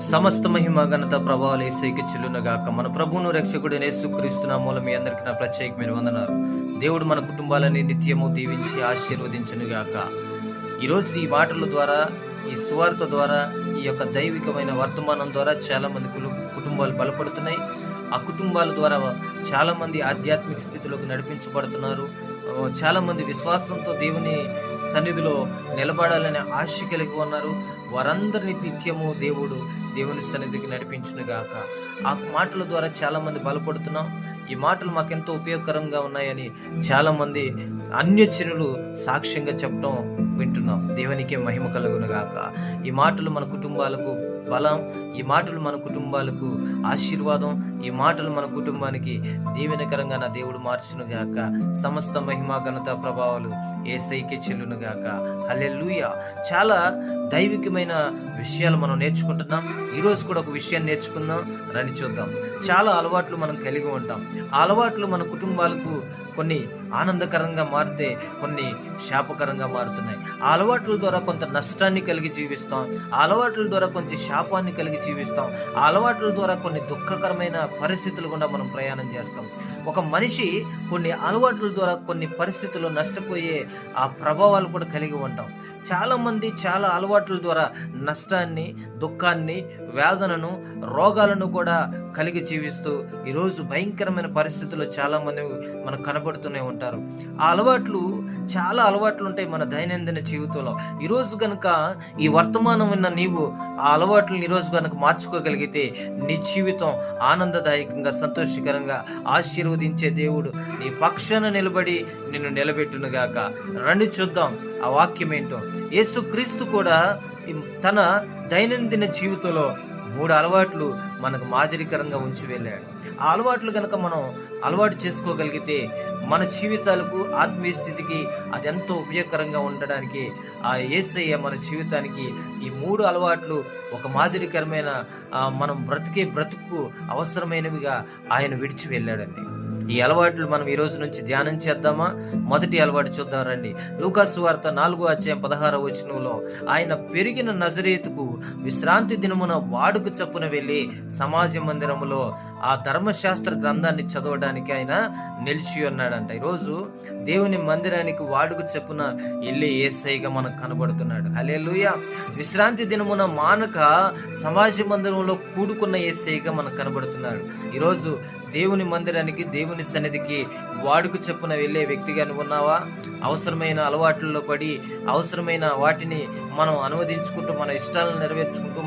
సమస్త మహిమ ఘనత ప్రభావాలు యేసయ్యకి చెల్లునగాక. మన ప్రభువును రక్షకుడైన యేసుక్రీస్తు నామములో మీ అందరికీ నా ప్రత్యేకమైన వందనాలు. దేవుడు మన కుటుంబాలని నిత్యము దీవించి ఆశీర్వదించునుగాక. ఈరోజు ఈ మాటల ద్వారా, ఈ సువార్త ద్వారా, ఈ యొక్క దైవికమైన వర్తమానం ద్వారా చాలా మంది కుటుంబాలు బలపడుతున్నాయి. ఆ కుటుంబాల ద్వారా చాలా మంది ఆధ్యాత్మిక స్థితిలోకి నడిపించబడుతున్నారు. చాలా మంది విశ్వాసంతో దేవుని సన్నిధిలో నిలబడాలనే ఆశ కలిగి ఉన్నారు. వారందరినీ నిత్యము దేవుని సన్నిధికి నడిపించునుగాక. ఆ మాటల ద్వారా చాలా మంది బలపడుతున్నాం. ఈ మాటలు మాకెంతో ఉపయోగకరంగా ఉన్నాయని చాలా మంది అన్యజనులు సాక్ష్యంగా చెప్పడం వింటున్నాం. దేవునికే మహిమ కలుగునుగాక. ఈ మాటలు మన కుటుంబాలకు బలం, ఈ మాటలు మన కుటుంబాలకు ఆశీర్వాదం, ఈ మాటలు మన కుటుంబానికి దీవెనకరంగా నా దేవుడు మార్చునుగాక. సమస్త మహిమ ఘనత ప్రభావాలు యేసయ్యకే చెల్లునుగాక. హల్లెలూయా. చాలా దైవికమైన విషయాలు మనం నేర్చుకుంటున్నాం. ఈరోజు కూడా ఒక విషయాన్ని నేర్చుకుందాం, రండి చూద్దాం. చాలా అలవాట్లు మనం కలిగి ఉంటాం. ఆ అలవాట్లు మన కుటుంబాలకు కొన్ని ఆనందకరంగా మారితే కొన్ని శాపకరంగా మారుతున్నాయి. ఆ అలవాట్ల ద్వారా కొంత నష్టాన్ని కలిగి జీవిస్తాం. ఆ అలవాట్ల ద్వారా కొంచెం శాపాన్ని కలిగి జీవిస్తాం. ఆ అలవాట్ల ద్వారా కొన్ని దుఃఖకరమైన పరిస్థితులు కూడా మనం ప్రయాణం చేస్తాం. ఒక మనిషి కొన్ని అలవాట్ల ద్వారా కొన్ని పరిస్థితుల్లో నష్టపోయే ఆ ప్రభావాలు కూడా కలిగి ఉంటాం. చాలామంది చాలా అలవాట్ల ద్వారా నష్టాన్ని, దుఃఖాన్ని, వేదనను, రోగాలను కూడా కలిగి జీవిస్తూ ఈరోజు భయంకరమైన పరిస్థితుల్లో చాలామంది మనకు కనబడుతూనే ఉంటారు. ఆ అలవాట్లు, చాలా అలవాట్లు ఉంటాయి మన దైనందిన జీవితంలో. ఈరోజు కనుక ఈ వర్తమానం విన్న నీవు ఆ అలవాట్లను ఈరోజు కనుక మార్చుకోగలిగితే నీ జీవితం ఆనందదాయకంగా, సంతోషకరంగా ఆశీర్వదించే దేవుడు నీ పక్షాన నిలబడి నిన్ను నిలబెట్టునుగాక. రండి చూద్దాం ఆ వాక్యం ఏంటో. యేసుక్రీస్తు కూడా తన దైనందిన జీవితంలో 3 అలవాట్లు మనకు మాదిరికరంగా ఉంచి వెళ్ళాడు. ఆ అలవాట్లు కనుక మనం అలవాటు చేసుకోగలిగితే మన జీవితాలకు, ఆత్మీయ స్థితికి అది ఎంతో ఉపయోగకరంగా ఉండడానికి ఆ యేసయ్య మన జీవితానికి ఈ 3 అలవాట్లు ఒక మాదిరికరమైన మనం బ్రతుకు అవసరమైనవిగా ఆయన విడిచి వెళ్ళాడండి. ఈ అలవాట్లు మనం ఈ రోజు నుంచి ధ్యానం చేద్దామా? మొదటి అలవాటు చూద్దాం రండి. లూకాసు సువార్త 4:16 ఆయన పెరిగిన నజరేతుకు విశ్రాంతి దినమున వాడుక చప్పున వెళ్ళి సమాజ మందిరములో ఆ ధర్మశాస్త్ర గ్రంథాన్ని చదవడానికి ఆయన నిలిచి ఉన్నాడంట. ఈరోజు దేవుని మందిరానికి వాడుక చప్పున వెళ్ళి యేసయ్యగా మనకు కనబడుతున్నాడు. హల్లెలూయా. విశ్రాంతి దినమున మానక సమాజ మందిరంలో కూడుకున్న యేసయ్యగా మనకు కనబడుతున్నాడు. ఈరోజు దేవుని మందిరానికి, దేవుని సన్నిధికి వాడుకు చెప్పున వెళ్ళే వ్యక్తిగా నువ్వు ఉన్నావా? అవసరమైన అలవాట్లలో పడి అవసరమైన వాటిని మనం అనువదించుకుంటూ మన ఇష్టాలను నెరవేర్చుకుంటూ